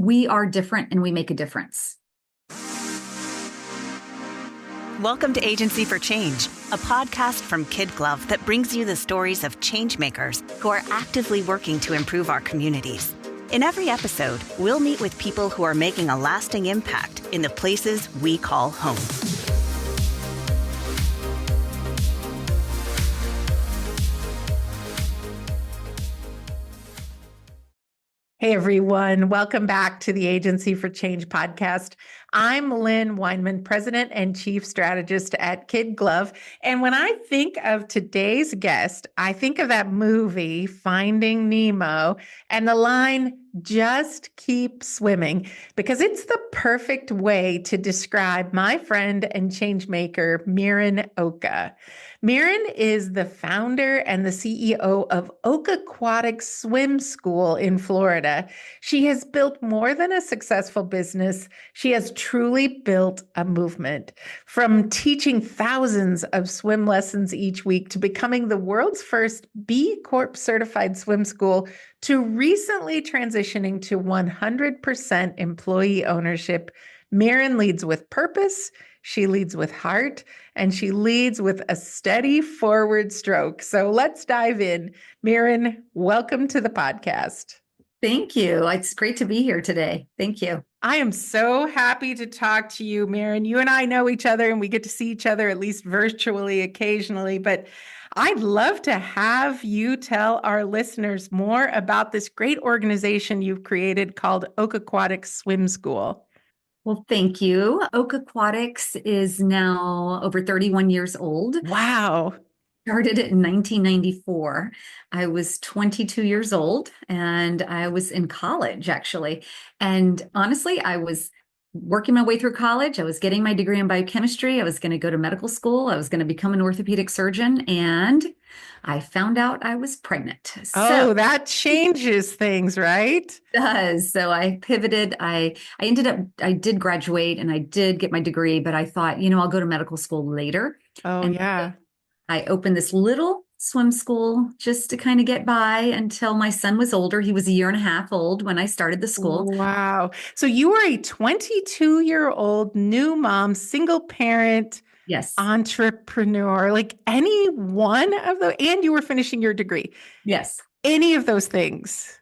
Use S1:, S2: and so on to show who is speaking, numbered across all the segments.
S1: we are different and we make a difference.
S2: Welcome to Agency for Change, a podcast from KidGlov that brings you the stories of change makers who are actively working to improve our communities. In every episode, we'll meet with people who are making a lasting impact in the places we call home.
S3: Hey, everyone. Welcome back to the Agency for Change podcast. I'm Lynn Weinman, President and Chief Strategist at KidGlov. And when I think of today's guest, I think of that movie, Finding Nemo, and the line, "Just keep swimming," because it's the perfect way to describe my friend and change maker, Miren Oca. Miren is the founder and the CEO of Oca Aquatics Swim School in Florida. She has built more than a successful business. She has truly built a movement. From teaching thousands of swim lessons each week to becoming the world's first B Corp certified swim school to recently transitioning to 100% employee ownership, Miren leads with purpose, she leads with heart, and she leads with a steady forward stroke. So let's dive in. Miren, welcome to the podcast.
S1: Thank you. It's great to be here today. Thank you.
S3: I am so happy to talk to you, Miren. You and I know each other and we get to see each other at least virtually occasionally, but I'd love to have you tell our listeners more about this great organization you've created called Oca Aquatics Swim School.
S1: Well, thank you. Oca Aquatics is now over 31 years old.
S3: Wow.
S1: Started it in 1994. I was 22 years old and I was in college, actually. And honestly, I was working my way through college. I was getting my degree in biochemistry. I was going to go to medical school. I was going to become an orthopedic surgeon. And I found out I was pregnant.
S3: Oh, that changes things, right?
S1: It does. So I pivoted. I did graduate and I did get my degree, but I thought, I'll go to medical school later.
S3: Oh,
S1: and
S3: yeah.
S1: I opened this little swim school just to kind of get by until my son was older. He was a year and a half old when I started the school.
S3: Wow. So you were a 22-year-old new mom, single parent,
S1: Yes,
S3: entrepreneur, like any one of those, and you were finishing your degree.
S1: yes.
S3: Any of those things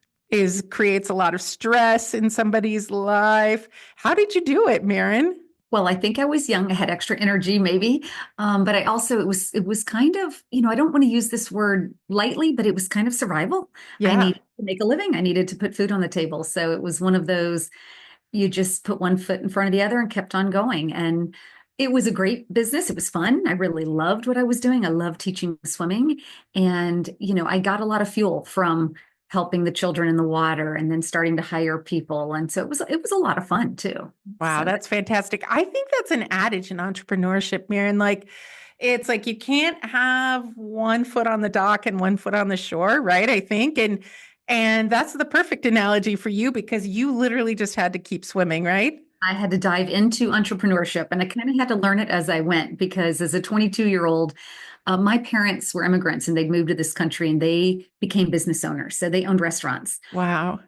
S3: creates a lot of stress in somebody's life. How did you do it, Miren?
S1: Well, I think I was young. I had extra energy, maybe. But I also, it was kind of, I don't want to use this word lightly, but it was kind of survival.
S3: Yeah.
S1: I needed to make a living. I needed to put food on the table. So it was one of those, you just put one foot in front of the other and kept on going. And it was a great business. It was fun. I really loved what I was doing. I loved teaching swimming. And, I got a lot of fuel from helping the children in the water and then starting to hire people. And so it was a lot of fun too.
S3: Wow, that's fantastic. I think that's an adage in entrepreneurship, Miren. It's like you can't have one foot on the dock and one foot on the shore, right? I think. And that's the perfect analogy for you because you literally just had to keep swimming, right?
S1: I had to dive into entrepreneurship and I kind of had to learn it as I went because as a 22-year-old, my parents were immigrants and they'd moved to this country and they became business owners. So they owned restaurants.
S3: Wow.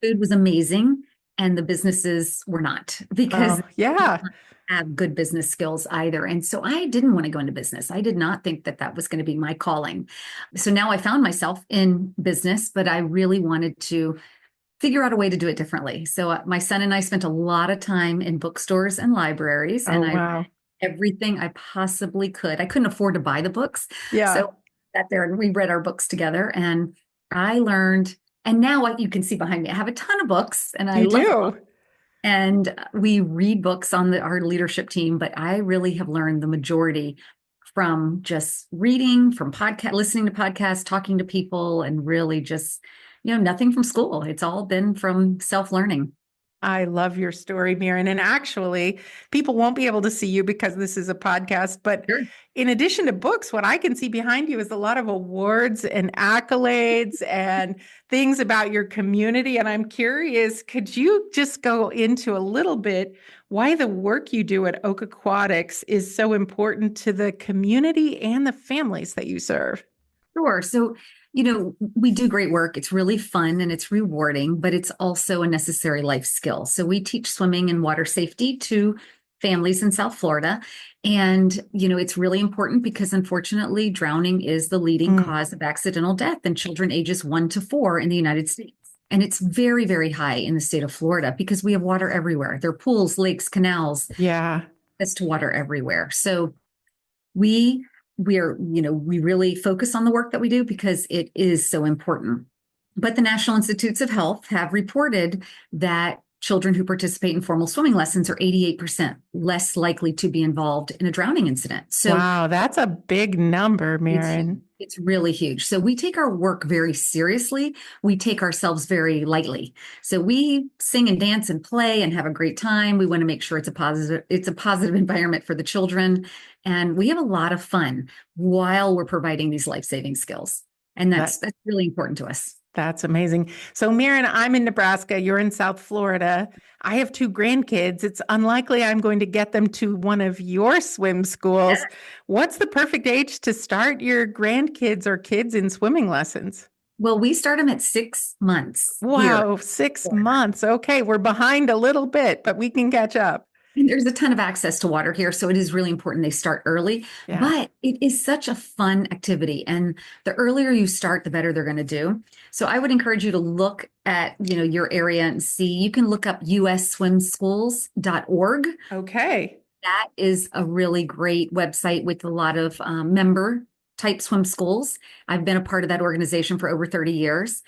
S1: Food was amazing and the businesses were not because
S3: yeah,
S1: they didn't have good business skills either. And so I didn't want to go into business. I did not think that was going to be my calling. So now I found myself in business, but I really wanted to figure out a way to do it differently. So my son and I spent a lot of time in bookstores and libraries and I read everything I possibly could. I couldn't afford to buy the books.
S3: Yeah.
S1: So I sat there and we read our books together and I learned, and now what you can see behind me, I have a ton of books and I love books. And we read books on our leadership team, but I really have learned the majority from just reading, from listening to podcasts, talking to people, and really just, nothing from school. It's all been from self-learning.
S3: I love your story, Miren. And actually, people won't be able to see you because this is a podcast. But in addition to books, what I can see behind you is a lot of awards and accolades and things about your community. And I'm curious, could you just go into a little bit why the work you do at Oca Aquatics is so important to the community and the families that you serve?
S1: Sure. So, We do great work. It's really fun and it's rewarding, but it's also a necessary life skill. So we teach swimming and water safety to families in South Florida. And, it's really important because unfortunately, drowning is the leading cause of accidental death in children ages 1 to 4 in the United States. And it's very, very high in the state of Florida because we have water everywhere. There are pools, lakes, canals.
S3: Yeah.
S1: There's to water everywhere. So we really focus on the work that we do because it is so important. But the National Institutes of Health have reported that children who participate in formal swimming lessons are 88% less likely to be involved in a drowning incident. So
S3: wow, that's a big number, Miren.
S1: It's really huge. So we take our work very seriously. We take ourselves very lightly. So we sing and dance and play and have a great time. We want to make sure it's a positive environment for the children. And we have a lot of fun while we're providing these life-saving skills. And that's really important to us.
S3: That's amazing. So, Miren, I'm in Nebraska. You're in South Florida. I have 2 grandkids. It's unlikely I'm going to get them to one of your swim schools.
S1: Yeah.
S3: What's the perfect age to start your grandkids or kids in swimming lessons?
S1: Well, we start them at 6 months.
S3: Wow, 6 months. Okay, we're behind a little bit, but we can catch up.
S1: And there's a ton of access to water here, so it is really important they start early. Yeah. But it is such a fun activity, and the earlier you start, the better they're going to do. So I would encourage you to look at your area and see. You can look up usswimschools.org.
S3: Okay,
S1: that is a really great website with a lot of member type swim schools. I've been a part of that organization for over 30 years.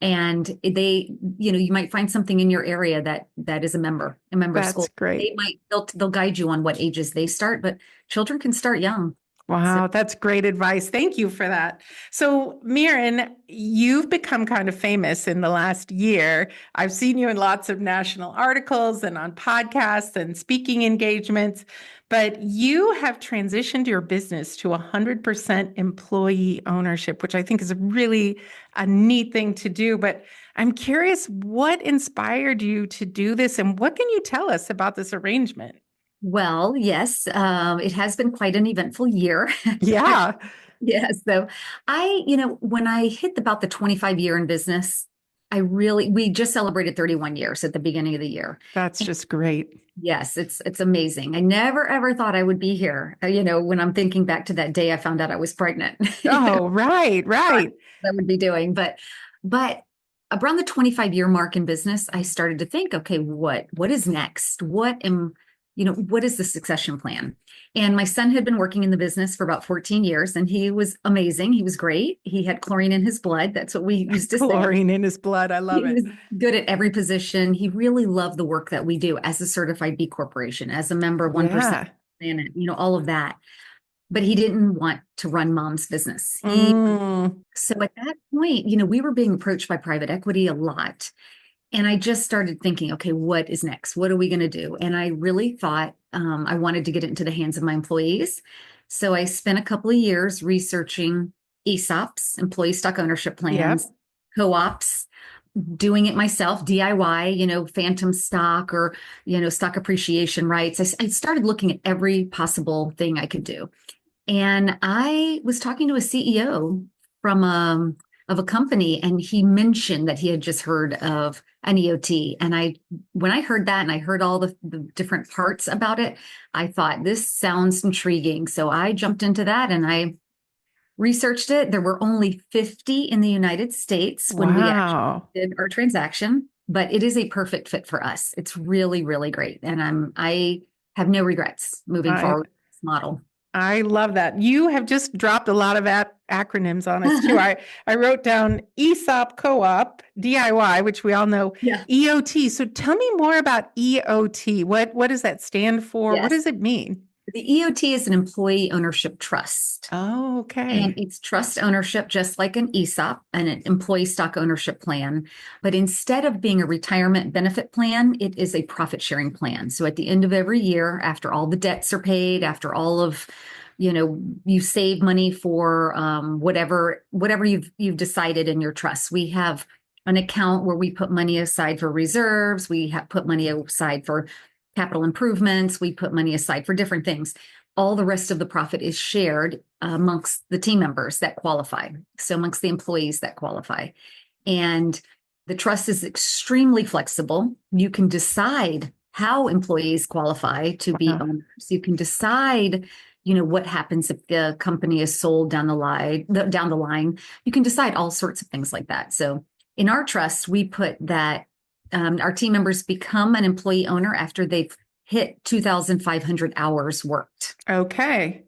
S1: And they, you might find something in your area that is a member
S3: That's
S1: school.
S3: Great.
S1: They'll guide you on what ages they start, but children can start young.
S3: Wow, that's great advice. Thank you for that. So, Miren, you've become kind of famous in the last year. I've seen you in lots of national articles and on podcasts and speaking engagements, but you have transitioned your business to 100% employee ownership, which I think is really a neat thing to do. But I'm curious, what inspired you to do this, and what can you tell us about this arrangement?
S1: Well, yes, it has been quite an eventful year.
S3: Yeah.
S1: Yes. So when I hit about the 25 year in business, we just celebrated 31 years at the beginning of the year.
S3: That's just great.
S1: Yes, it's amazing. I never, ever thought I would be here. When I'm thinking back to that day, I found out I was pregnant.
S3: Oh, right.
S1: I would be doing, but around the 25 year mark in business, I started to think, okay, what is next? What is the succession plan? And my son had been working in the business for about 14 years, and he was amazing. He was great. He had chlorine in his blood. That's what we used to say.
S3: Chlorine in his blood. I love it.
S1: He was good at every position. He really loved the work that we do as a certified B Corporation, as a member of 1% Planet, all of that. But he didn't want to run mom's business. So at that point, we were being approached by private equity a lot. And I just started thinking, okay, what is next? What are we going to do? And I really thought I wanted to get it into the hands of my employees. So I spent a couple of years researching ESOPs, employee stock ownership plans, co-ops, doing it myself, DIY, phantom stock or, stock appreciation rights. I started looking at every possible thing I could do. And I was talking to a CEO from of a company, and he mentioned that he had just heard of an EOT. And when I heard that and I heard all the different parts about it, I thought, this sounds intriguing. So I jumped into that and I researched it. There were only 50 in the United States when we actually did our transaction, but it is a perfect fit for us. It's really, really great. And I have no regrets moving forward with this model.
S3: I love that. You have just dropped a lot of acronyms on us too. I wrote down ESOP co-op, DIY, which we all know, EOT. So tell me more about EOT. What does that stand for? Yes. What does it mean?
S1: The EOT is an employee ownership trust.
S3: Oh, okay.
S1: And it's trust ownership, just like an ESOP and an employee stock ownership plan. But instead of being a retirement benefit plan, it is a profit sharing plan. So at the end of every year, after all the debts are paid, after all of, you save money for whatever you've decided in your trust. We have an account where we put money aside for reserves. We have put money aside for capital improvements. We put money aside for different things. all the rest of the profit is shared amongst the team members that qualify. So amongst the employees that qualify. And the trust is extremely flexible. You can decide how employees qualify to be owners. You can decide, what happens if the company is sold down the line. You can decide all sorts of things like that. So in our trust, we put that our team members become an employee owner after they've hit 2,500 hours worked.
S3: Okay.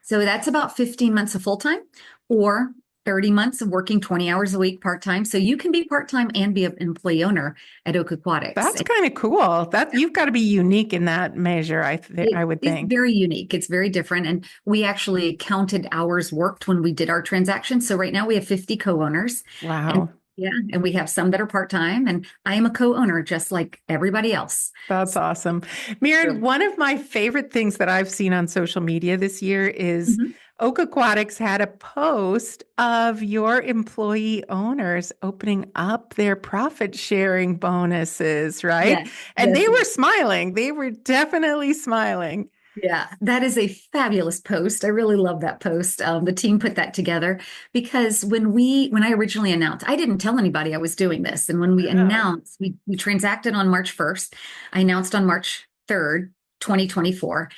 S1: So that's about 15 months of full-time or 30 months of working 20 hours a week part-time. So you can be part-time and be an employee owner at Oca Aquatics.
S3: That's kind of cool. That you've got to be unique in that measure, I would think.
S1: It's very unique. It's very different. And we actually counted hours worked when we did our transaction. So right now we have 50 co-owners.
S3: Wow.
S1: And we have some that are part-time, and I am a co-owner just like everybody else.
S3: That's awesome. Miren, one of my favorite things that I've seen on social media this year is Oca Aquatics had a post of your employee owners opening up their profit sharing bonuses, right?
S1: Yes,
S3: and they were smiling. They were definitely smiling.
S1: Yeah, that is a fabulous post. I really love that post. The team put that together because when I originally announced, I didn't tell anybody I was doing this. And when we announced, we transacted on March 1st. I announced on March 3rd, 2024.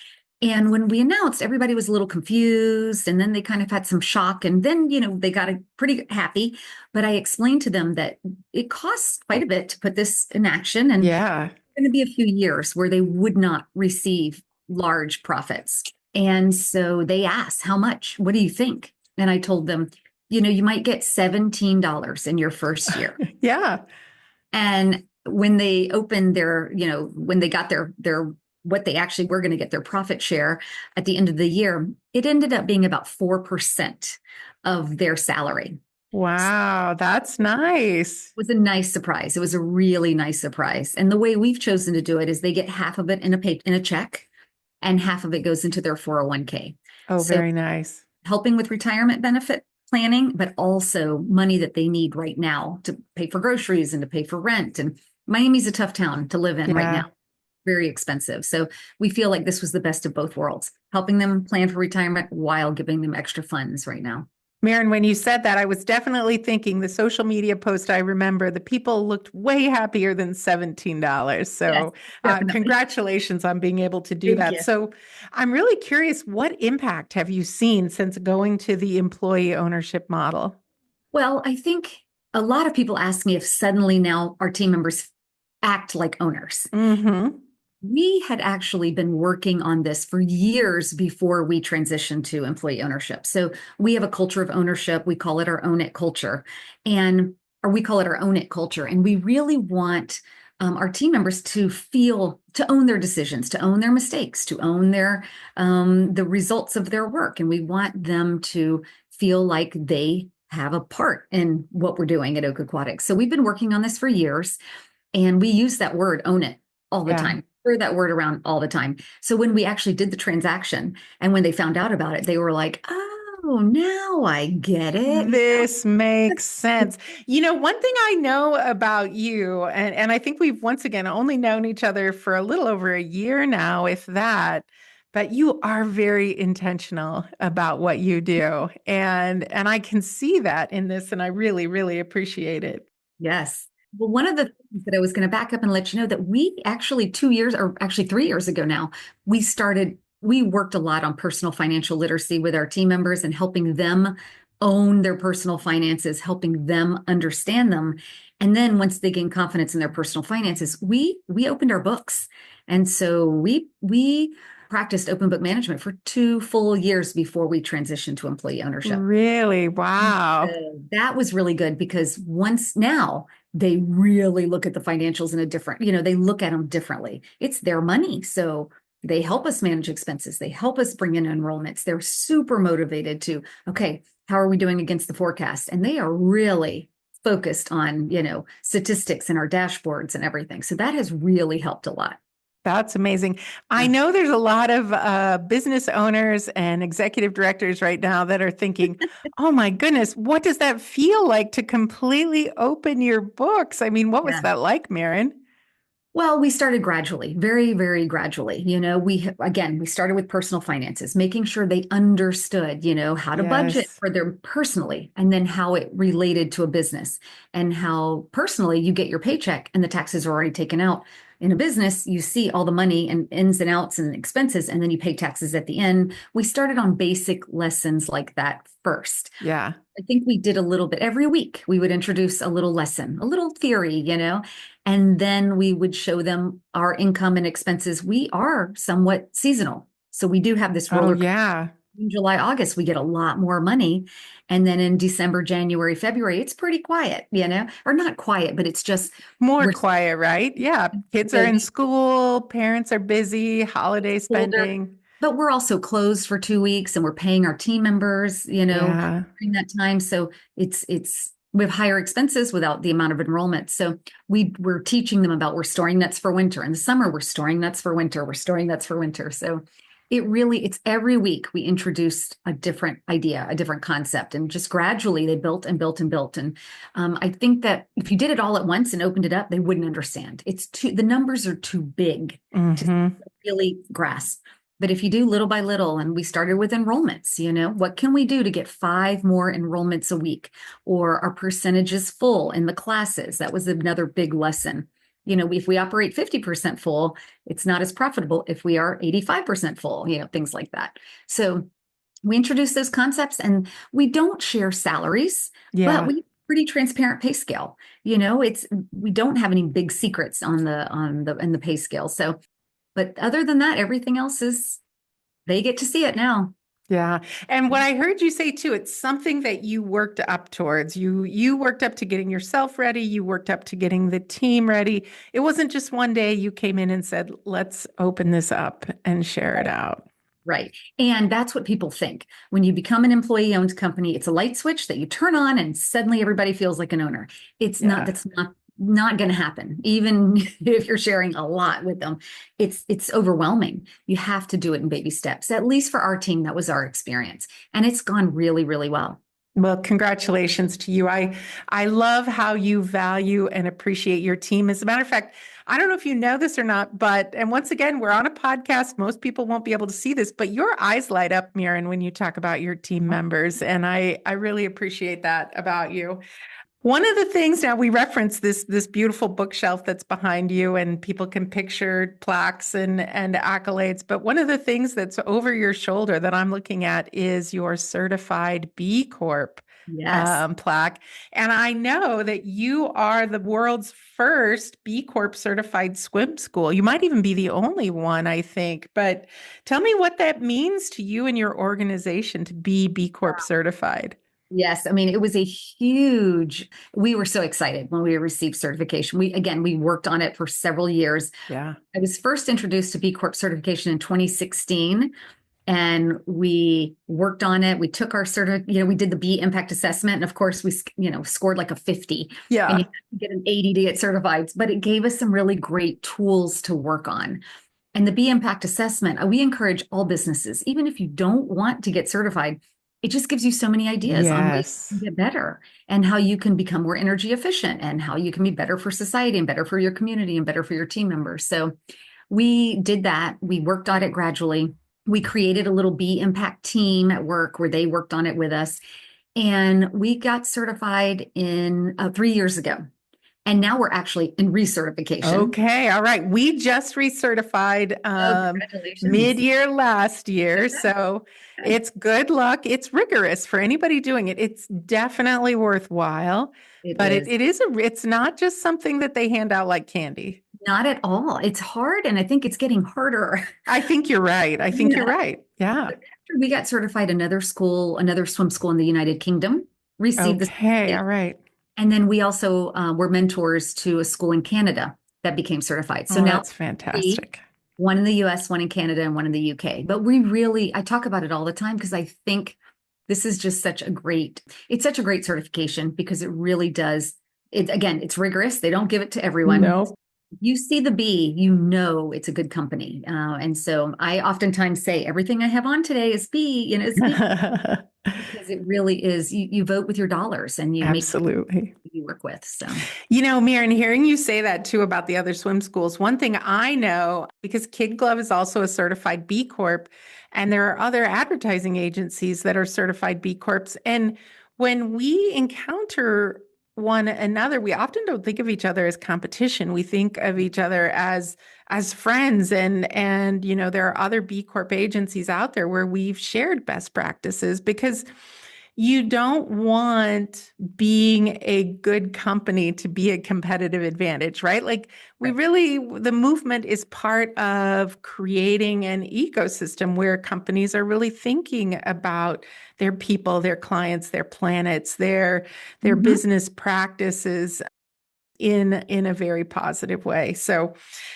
S1: And when we announced, everybody was a little confused, and then they kind of had some shock, and then, they got pretty happy. But I explained to them that it costs quite a bit to put this in action. And it's going to be a few years where they would not receive large profits. And so they asked, how much? What do you think? And I told them, you might get $17 in your first year.
S3: Yeah.
S1: And when they opened when they got their what they actually were going to get their profit share at the end of the year, it ended up being about 4% of their salary.
S3: Wow, that's nice.
S1: It was a nice surprise. It was a really nice surprise. And the way we've chosen to do it is they get half of it in a check, and half of it goes into their 401k.
S3: Oh, so very nice.
S1: Helping with retirement benefit planning, but also money that they need right now to pay for groceries and to pay for rent. And Miami's a tough town to live in right now. Very expensive. So we feel like this was the best of both worlds, helping them plan for retirement while giving them extra funds right now.
S3: Miren, when you said that, I was definitely thinking the social media post. I remember the people looked way happier than $17. So congratulations on being able to do that. So I'm really curious, what impact have you seen since going to the employee ownership model?
S1: Well, I think a lot of people ask me if suddenly now our team members act like owners. We had actually been working on this for years before we transitioned to employee ownership. So we have a culture of ownership. We call it our Own It culture. And we really want our team members to own their decisions, to own their mistakes, to own the results of their work. And we want them to feel like they have a part in what we're doing at Oca Aquatics. So we've been working on this for years, and we use that word, own it, all the time. Throw that word around all the time. So when we actually did the transaction and when they found out about it, they were like, oh, now I get it.
S3: This makes sense. One thing I know about you, and I think we've once again only known each other for a little over a year now, if that, but you are very intentional about what you do. And I can see that in this, and I really, really appreciate it.
S1: Yes. Well, one of the things that I was going to back up and let you know that we actually 3 years ago now, we worked a lot on personal financial literacy with our team members and helping them own their personal finances, helping them understand them. And then once they gain confidence in their personal finances, we opened our books. And so we practiced open book management for 2 full years before we transitioned to employee ownership.
S3: Really? Wow.
S1: So that was really good because now they really look at the financials in a different, they look at them differently. It's their money. So they help us manage expenses. They help us bring in enrollments. They're super motivated to, okay, how are we doing against the forecast? And they are really focused on, statistics and our dashboards and everything. So that has really helped a lot.
S3: That's amazing. I know there's a lot of business owners and executive directors right now that are thinking, oh my goodness, what does that feel like to completely open your books? I mean, what was that like, Miren?
S1: Well, we started gradually, very, very gradually. We started with personal finances, making sure they understood, how to budget
S3: Yes.
S1: for them personally, and then how it related to a business, and how personally you get your paycheck and the taxes are already taken out. In a business, you see all the money and ins and outs and expenses, and then you pay taxes at the end. We started on basic lessons like that first.
S3: Yeah.
S1: I think we did a little bit every week. We would introduce a little lesson, a little theory, and then we would show them our income and expenses. We are somewhat seasonal. So we do have this
S3: Oh,
S1: roller coaster.
S3: yeah.
S1: In July, August, we get a lot more money. And then in December, January, February, it's pretty quiet, or not quiet, but it's just
S3: More
S1: we're
S3: quiet, right? Yeah. Kids are
S1: so
S3: in school, parents are busy, holiday
S1: older,
S3: spending.
S1: but we're also closed for 2 weeks and we're paying our team members,
S3: Yeah.
S1: during that time. So it's we have higher expenses without the amount of enrollment. So we're teaching them about we're storing nuts for winter. In the summer, we're storing nuts for winter. We're storing nuts for winter. So it's every week we introduced a different idea, a different concept, and just gradually they built and built and built. And I think that if you did it all at once and opened it up, they wouldn't understand. The numbers are too big to
S3: Hmm.
S1: really grasp. But if you do little by little, and we started with enrollments, what can we do to get 5 more enrollments a week? Or our percentage is full in the classes. That was another big lesson. If we operate 50% full, it's not as profitable if we are 85% full, things like that. So we introduce those concepts, and we don't share salaries, but
S3: Yeah.
S1: we pretty transparent pay scale. We don't have any big secrets in the pay scale. So but other than that, everything else they get to see it now.
S3: Yeah. And what I heard you say too, it's something that you worked up towards. You worked up to getting yourself ready, you worked up to getting the team ready. It wasn't just one day you came in and said, "Let's open this up and share it out."
S1: Right. And that's what people think. When you become an employee-owned company, it's a light switch that you turn on and suddenly everybody feels like an owner.
S3: Yeah.
S1: That's not going to happen. Even if you're sharing a lot with them, it's overwhelming. You have to do it in baby steps. At least for our team, that was our experience. And it's gone really, really well.
S3: Well, congratulations to you. I love how you value and appreciate your team. As a matter of fact, I don't know if you know this or not, but and once again, we're on a podcast. Most people won't be able to see this, but your eyes light up, Miren, when you talk about your team members. And I really appreciate that about you. One of the things now we reference this beautiful bookshelf that's behind you, and people can picture plaques and accolades. But one of the things that's over your shoulder that I'm looking at is your certified B Corp
S1: Yes.
S3: plaque. And I know that you are the world's first B Corp certified swim school. You might even be the only one, I think. But tell me what that means to you and your organization to be B Corp certified.
S1: Yes, I mean, we were so excited when we received certification. We worked on it for several years.
S3: Yeah.
S1: I was first introduced to B Corp certification in 2016, and we worked on it. We took our we did the B impact assessment. And of course we, scored like a 50, and you
S3: Yeah.
S1: have to get an 80 to get certified, but it gave us some really great tools to work on. And the B impact assessment, we encourage all businesses, even if you don't want to get certified, it just gives you so many ideas on ways to
S3: Yes.
S1: get better and how you can become more energy efficient and how you can be better for society and better for your community and better for your team members. So we did that. We worked on it gradually. We created a little B impact team at work where they worked on it with us. And we got certified in 3 years ago. And now we're actually in recertification.
S3: Okay. All right. We just recertified
S1: Oh, congratulations.
S3: mid-year last year. So it's good luck. It's rigorous for anybody doing it. It's definitely worthwhile,
S1: It
S3: but
S1: is.
S3: it's not just something that they hand out like candy.
S1: Not at all. It's hard, and I think it's getting harder.
S3: I think you're right. I think you're
S1: Yeah.
S3: right. Yeah.
S1: After we got certified, another swim school in the United Kingdom received the
S3: Okay. All
S1: certification.
S3: right.
S1: And then we also were mentors to a school in Canada that became certified. So
S3: Oh,
S1: now
S3: that's
S1: three,
S3: fantastic.
S1: one in the US, one in Canada, and one in the UK. But I talk about it all the time because I think this is just it's such a great certification because it really does. It's rigorous. They don't give it to everyone.
S3: No.
S1: You see the B, it's a good company. And so I oftentimes say everything I have on today is B, is B because because it really is, you vote with your dollars and you make
S3: Absolutely.
S1: who you work with. So,
S3: Miren, hearing you say that too about the other swim schools, one thing I know, because KidGlov is also a certified B Corp, and there are other advertising agencies that are certified B Corps. And when we encounter one another, we often don't think of each other as competition. We think of each other as friends. And there are other B Corp agencies out there where we've shared best practices, because you don't want being a good company to be a competitive advantage, right? Like the movement is part of creating an ecosystem where companies are really thinking about their people, their clients, their planets, their business practices in a very positive way. So,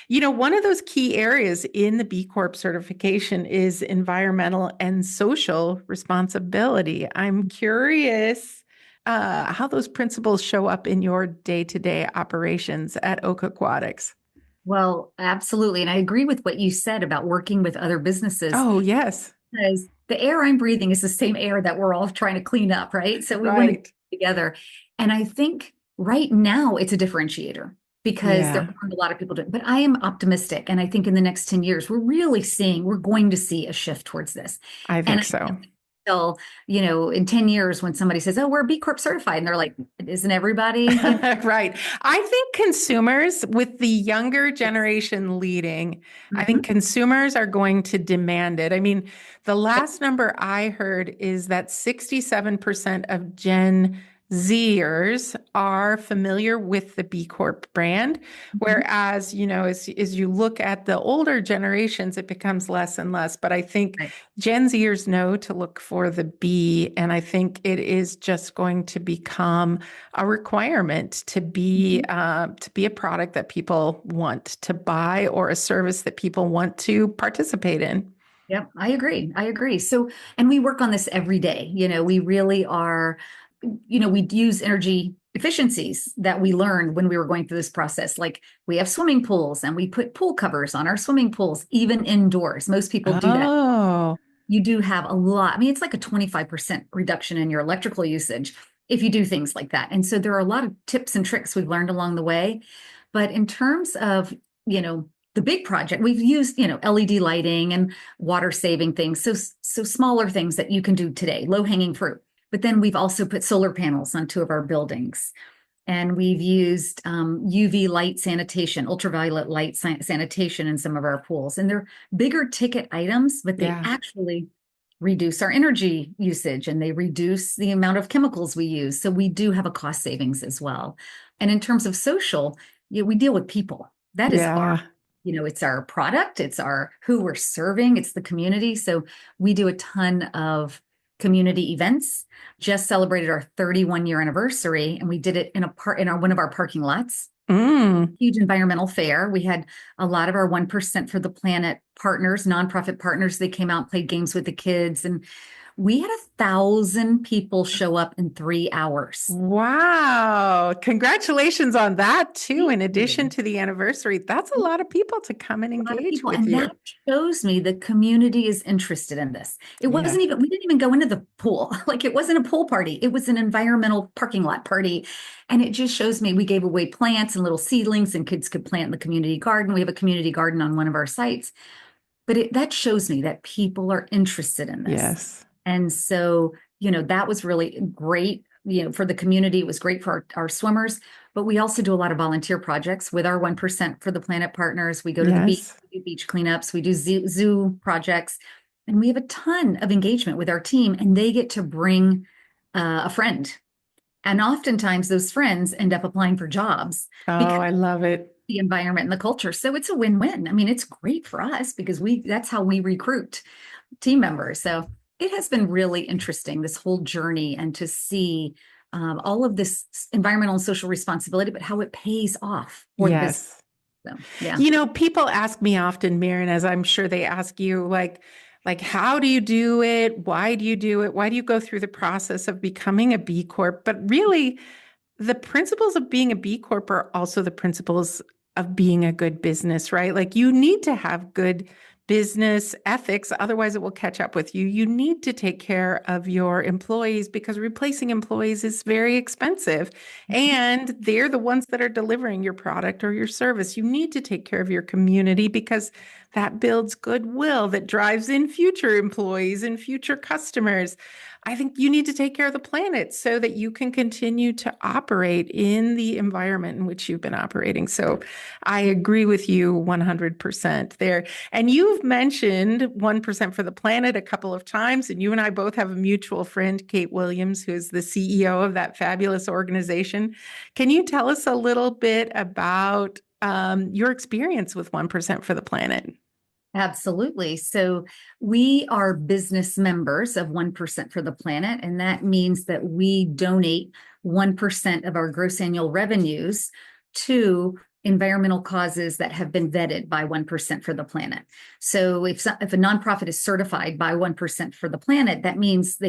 S3: one of those key areas in the B Corp certification is environmental and social responsibility. I'm curious how those principles show up in your day-to-day operations at Oca Aquatics.
S1: well, absolutely. And I agree with what you said about working with other businesses,
S3: Oh, yes.
S1: because the air I'm breathing is the same air that we're all trying to clean up, right? So we want to
S3: Right.
S1: get together. And I think right now it's a differentiator because there
S3: Yeah,
S1: aren't a lot of people doing it. But I am optimistic. And I think in the next 10 years, we're going to see a shift towards this.
S3: I
S1: And
S3: think so.
S1: until, in 10 years, when somebody says, oh, we're B Corp certified, and they're like, isn't everybody?
S3: Right. I think consumers, with the younger generation leading, I think
S1: Mhm.
S3: consumers are going to demand it. I mean, the last number I heard is that 67% of Gen Zers are familiar with the B Corp brand.
S1: Mhm.
S3: Whereas, as you look at the older generations, it becomes less and less. But I think
S1: Right.
S3: Gen Zers know to look for the B, and I think it is just going to become a requirement to be
S1: Mhm.
S3: a product that people want to buy, or a service that people want to participate in.
S1: Yep, I agree. I agree. So, and we work on this every day. We really are, we use energy efficiencies that we learned when we were going through this process. Like we have swimming pools and we put pool covers on our swimming pools, even indoors. Most people do that.
S3: Oh,
S1: You do have a lot. I mean, it's like a 25% reduction in your electrical usage if you do things like that. And so there are a lot of tips and tricks we've learned along the way. But in terms of, the big project, we've used, LED lighting and water saving things. So smaller things that you can do today, low hanging fruit. But then we've also put solar panels on 2 of our buildings. And we've used UV light sanitation, ultraviolet light sanitation in some of our pools. And they're bigger ticket items, but they
S3: yeah.
S1: actually reduce our energy usage and they reduce the amount of chemicals we use. So we do have a cost savings as well. And in terms of social, we deal with people. That is
S3: Yeah.
S1: it's our product, it's our who we're serving, it's the community. So we do a ton of community events. Just celebrated our 31-year anniversary, and we did it in one of our parking lots.
S3: Mm.
S1: Huge environmental fair. We had a lot of our 1% for the Planet partners, nonprofit partners. They came out, played games with the kids, and we had 1,000 people show up in 3 hours.
S3: Wow. Congratulations on that too.
S1: Thank
S3: In addition
S1: you.
S3: to the anniversary, that's a lot of people to come and
S1: A lot of
S3: engage
S1: people,
S3: with
S1: and
S3: you.
S1: that shows me the community is interested in this.
S3: Yeah.
S1: We didn't even go into the pool. Like it wasn't a pool party. It was an environmental parking lot party. And it just shows me we gave away plants and little seedlings and kids could plant in the community garden. We have a community garden on one of our sites. But that shows me that people are interested in this.
S3: Yes.
S1: And so, that was really great, for the community. It was great for our swimmers, but we also do a lot of volunteer projects with our 1% for the Planet partners. We go to the beach,
S3: Yes.
S1: we do beach cleanups, we do zoo projects, and we have a ton of engagement with our team, and they get to bring a friend. And oftentimes those friends end up applying for jobs
S3: Oh,
S1: because
S3: I love it.
S1: the environment and the culture. So it's a win-win. I mean, it's great for us because that's how we recruit team members. So it has been really interesting, this whole journey, and to see all of this environmental and social responsibility, but how it pays off for the business.
S3: Yes.
S1: So, yeah.
S3: People ask me often, Miren, as I'm sure they ask you, like, how do you do it? Why do you do it? Why do you go through the process of becoming a B Corp? But really, the principles of being a B Corp are also the principles of being a good business, right? Like you need to have good business ethics, otherwise it will catch up with you. You need to take care of your employees because replacing employees is very expensive and they're the ones that are delivering your product or your service. You need to take care of your community because that builds goodwill that drives in future employees and future customers. I think you need to take care of the planet so that you can continue to operate in the environment in which you've been operating. So I agree with you 100% there. And you've mentioned 1% for the planet a couple of times, and you and I both have a mutual friend, Kate Williams, who's the CEO of that fabulous organization. Can you tell us a little bit about your experience with 1% for the planet?
S1: Absolutely. So we are business members of 1% for the planet, and that means that we donate 1% of our gross annual revenues to environmental causes that have been vetted by 1% for the planet. So if a nonprofit is certified by 1% for the planet, that means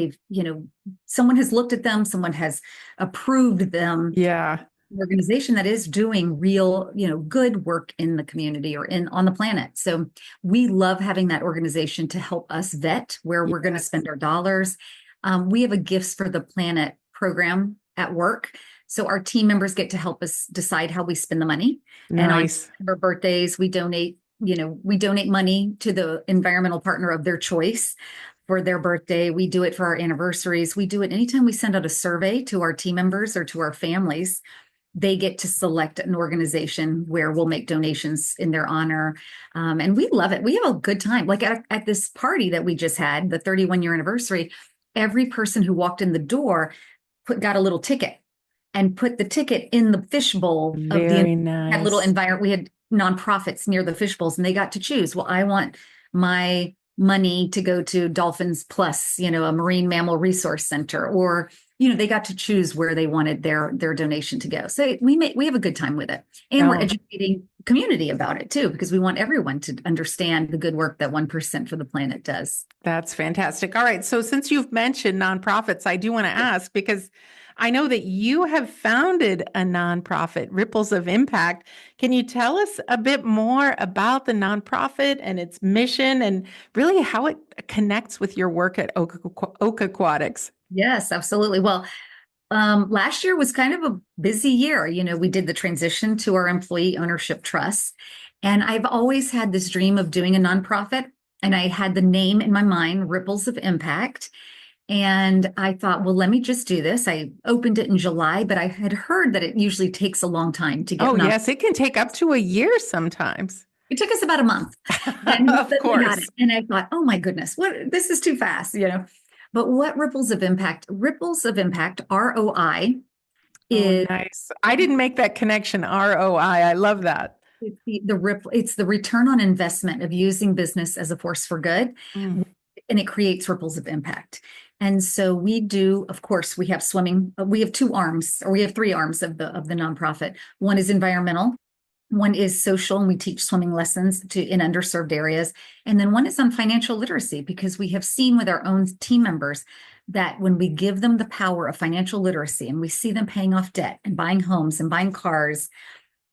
S1: someone has looked at them, someone has approved them.
S3: Yeah.
S1: Organization that is doing real, good work in the community or on the planet. So we love having that organization to help us vet where we're going to spend our dollars. We have a Gifts for the Planet program at work. So our team members get to help us decide how we spend the money.
S3: Nice.
S1: And on our birthdays, we donate money to the environmental partner of their choice for their birthday. We do it for our anniversaries. We do it anytime we send out a survey to our team members or to our families. They get to select an organization where we'll make donations in their honor. And we love it. We have a good time. Like at this party that we just had, the 31-year anniversary, every person who walked in the door got a little ticket and put the ticket in the fishbowl.
S3: Very nice.
S1: Had little environment. We had nonprofits near the fishbowls and they got to choose. Well, I want my money to go to Dolphins Plus, a marine mammal resource center, or they got to choose where they wanted their donation to go. So we have a good time with it. And we're educating the community about it too, because we want everyone to understand the good work that 1% for the planet does.
S3: That's fantastic. All right. So since you've mentioned nonprofits, I do want to ask, because I know that you have founded a nonprofit, Ripples of Impact. Can you tell us a bit more about the nonprofit and its mission and really how it connects with your work at Oca Aquatics?
S1: Yes, absolutely. Well, last year was kind of a busy year. We did the transition to our employee ownership trust. And I've always had this dream of doing a nonprofit. And I had the name in my mind, Ripples of Impact. And I thought, well, let me just do this. I opened it in July, but I had heard that it usually takes a long time to get.
S3: Oh, yes. It can take up to a year sometimes.
S1: It took us about a month.
S3: Of course.
S1: And I thought, oh my goodness, this is too fast, But what Ripples of Impact? Ripples of Impact, ROI, is
S3: nice. I didn't make that connection. ROI. I love that.
S1: It's the return on investment of using business as a force for good, and it creates ripples of impact. And so we do, of course, we have swimming. We have 2 arms, or we have 3 arms of the nonprofit. One is environmental. One is social, and we teach swimming lessons in underserved areas. And then one is on financial literacy, because we have seen with our own team members that when we give them the power of financial literacy and we see them paying off debt and buying homes and buying cars,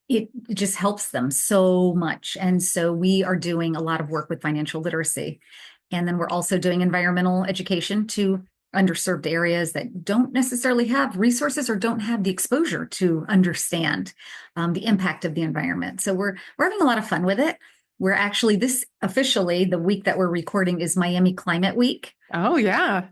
S1: it just helps them so much. And so we are doing a lot of work with financial literacy. And then we're also doing environmental education to underserved areas that don't necessarily have resources or don't have the exposure to understand the impact of the environment. So we're having a lot of fun with it. We're actually officially the week that we're recording is Miami Climate Week.
S3: Oh yeah.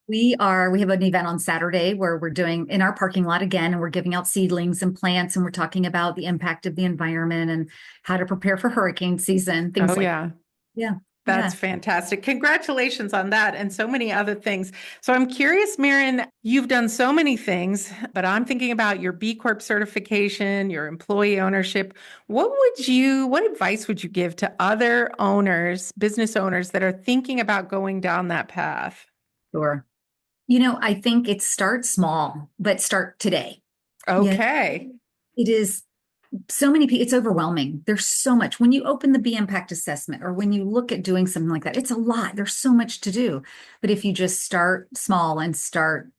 S1: We have an event on Saturday where we're doing in our parking lot again, and we're giving out seedlings and plants, and we're talking about the impact of the environment and how to prepare for hurricane season, things like that. Yeah.
S3: That's fantastic. Congratulations on that and so many other things. So I'm curious, Miren, you've done so many things, but I'm thinking about your B Corp certification, your employee ownership. What advice would you give to other owners, business owners that are thinking about going down that path?
S1: Sure. I think it starts small, but start today.
S3: Okay.
S1: It is so many people, it's overwhelming. There's so much. When you open the B Impact assessment or when you look at doing something like that, it's a lot. There's so much to do. But if you just start small and start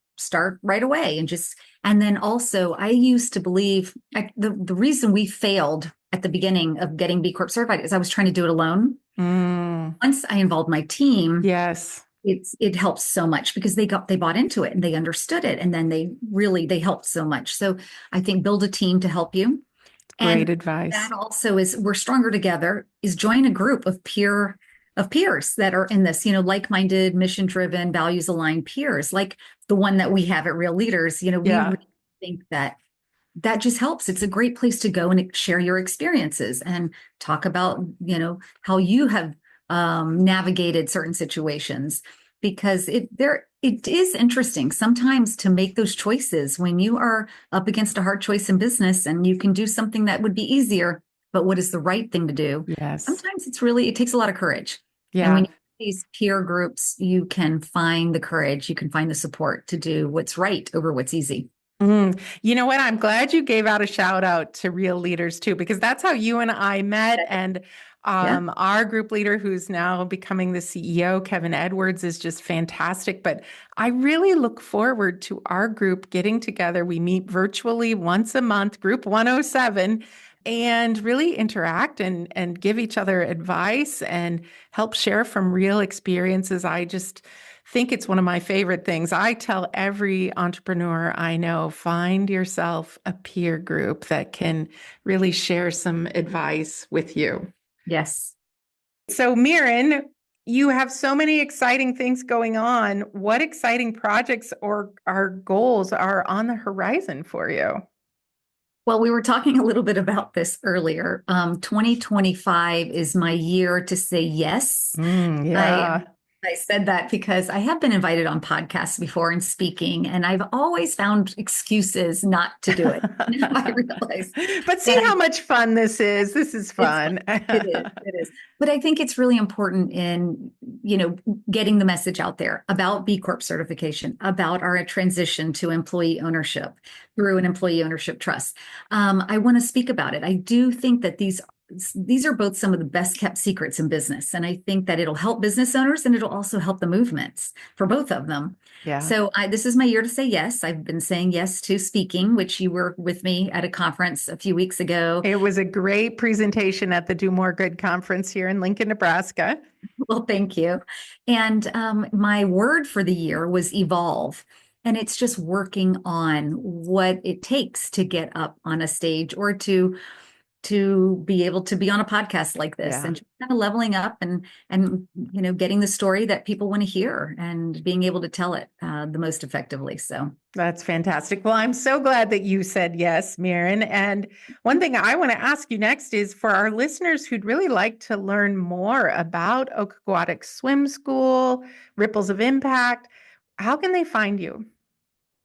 S1: right away and then also I used to believe the reason we failed at the beginning of getting B Corp certified is I was trying to do it alone. Once I involved my team,
S3: Yes.
S1: it helps so much because they bought into it and they understood it. And then they helped so much. So I think build a team to help you.
S3: Great
S1: And
S3: advice.
S1: that also is, we're stronger together, is join a group of peers that are in this, like-minded, mission-driven, values-aligned peers, like the one that we have at Real Leaders. We
S3: Yeah.
S1: really think that just helps. It's a great place to go and share your experiences and talk about, how you have navigated certain situations, because it is interesting sometimes to make those choices when you are up against a hard choice in business and you can do something that would be easier, but what is the right thing to do?
S3: Yes.
S1: Sometimes it takes a lot of courage.
S3: Yeah.
S1: And when you have these peer groups, you can find the courage, you can find the support to do what's right over what's easy.
S3: You know what? I'm glad you gave out a shout out to Real Leaders too, because that's how you and I met. And
S1: Yeah.
S3: our group leader, who's now becoming the CEO, Kevin Edwards, is just fantastic. But I really look forward to our group getting together. We meet virtually once a month, Group 107, and really interact and give each other advice and help share from real experiences. I just think it's one of my favorite things. I tell every entrepreneur I know, find yourself a peer group that can really share some advice with you.
S1: Yes.
S3: So, Miren, you have so many exciting things going on. What exciting projects or our goals are on the horizon for you?
S1: Well, we were talking a little bit about this earlier. 2025 is my year to say yes. I
S3: Yeah.
S1: I said that because I have been invited on podcasts before and speaking, and I've always found excuses not to do it. Now I realize
S3: But see
S1: that
S3: how much fun this is. This is
S1: it's fun.
S3: fun.
S1: It is. It is. But I think it's really important in, getting the message out there about B Corp certification, about our transition to employee ownership through an employee ownership trust. I want to speak about it. I do think that these are both some of the best kept secrets in business. And I think that it'll help business owners and it'll also help the movements for both of them.
S3: Yeah.
S1: So this is my year to say yes. I've been saying yes to speaking, which you were with me at a conference a few weeks ago.
S3: It was a great presentation at the Do More Good conference here in Lincoln, Nebraska.
S1: Well, thank you. And my word for the year was evolve. And it's just working on what it takes to get up on a stage or to be able to be on a podcast like this,
S3: Yeah.
S1: and just kind of leveling up and getting the story that people want to hear and being able to tell it the most effectively. So
S3: That's fantastic. Well, I'm so glad that you said yes, Miren. And one thing I want to ask you next is for our listeners who'd really like to learn more about Ocaquatics Swim School, Ripples of Impact, how can they find you?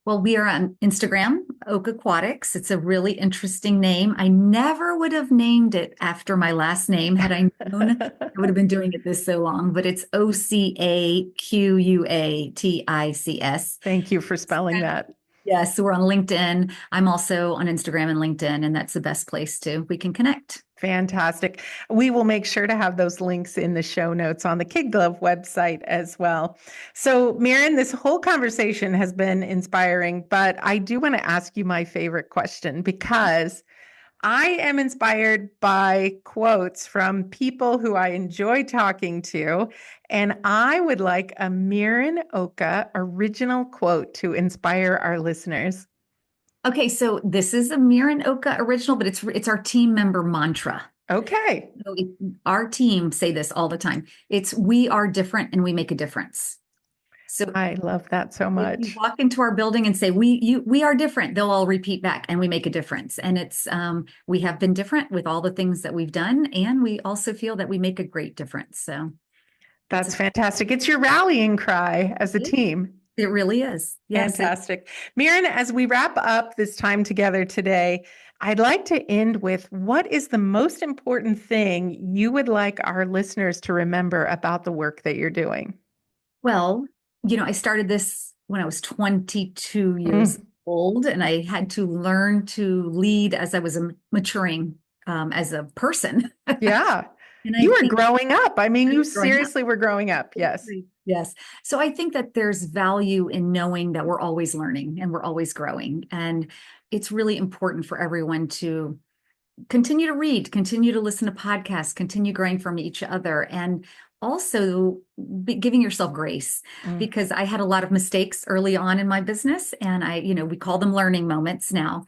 S1: well, we are on Instagram, Oca Aquatics. It's a really interesting name. I never would have named it after my last name had I known I would have been doing it this so long, but it's Ocaquatics.
S3: Thank you for spelling that.
S1: Yes, so we're on LinkedIn. I'm also on Instagram and LinkedIn, and that's the best place we can connect.
S3: Fantastic. We will make sure to have those links in the show notes on the KidGlov website as well. So, Miren, this whole conversation has been inspiring, but I do want to ask you my favorite question because I am inspired by quotes from people who I enjoy talking to, and I would like a Miren Oca original quote to inspire our listeners.
S1: Okay, so this is a Miren Oca original, but it's our team member mantra.
S3: Okay.
S1: So our team say this all the time. It's we are different and we make a difference. So
S3: I love that so
S1: if you
S3: much.
S1: walk into our building and say we are different, they'll all repeat back, and we make a difference. And it's we have been different with all the things that we've done, and we also feel that we make a great difference. So
S3: That's fantastic. It's your rallying cry as a team.
S1: it really is. Yes.
S3: Fantastic. Miren, as we wrap up this time together today, I'd like to end with what is the most important thing you would like our listeners to remember about the work that you're doing?
S1: Well, I started this when I was 22 years old, and I had to learn to lead as I was maturing as a person.
S3: Yeah.
S1: And
S3: You were growing up. I mean, you seriously were growing up. Yes.
S1: Yes. So I think that there's value in knowing that we're always learning and we're always growing. And it's really important for everyone to continue to read, continue to listen to podcasts, continue growing from each other, and also giving yourself grace, because I had a lot of mistakes early on in my business, and we call them learning moments now,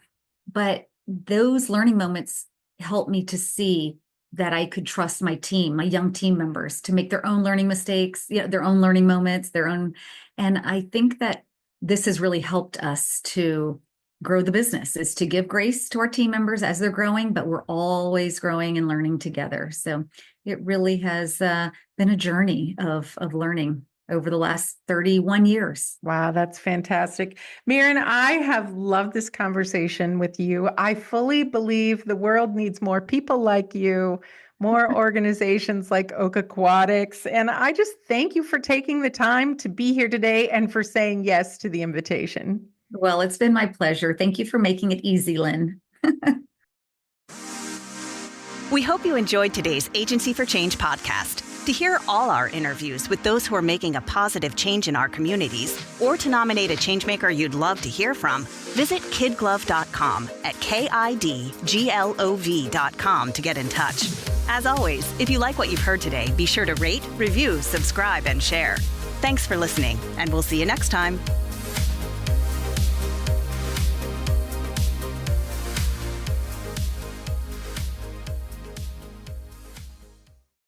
S1: but those learning moments helped me to see that I could trust my team, my young team members, to make their own learning mistakes, their own learning moments, and I think that this has really helped us to grow the business, is to give grace to our team members as they're growing, but we're always growing and learning together. So it really has been a journey of learning over the last 31 years.
S3: Wow, that's fantastic. Miren, I have loved this conversation with you. I fully believe the world needs more people like you, more organizations like Oca Aquatics. And I just thank you for taking the time to be here today and for saying yes to the invitation.
S1: Well, it's been my pleasure. Thank you for making it easy, Lynn.
S2: We hope you enjoyed today's Agency for Change podcast. To hear all our interviews with those who are making a positive change in our communities, or to nominate a changemaker you'd love to hear from, visit KidGlov.com at KidGlov.com to get in touch. As always, if you like what you've heard today, be sure to rate, review, subscribe, and share. Thanks for listening, and we'll see you next time.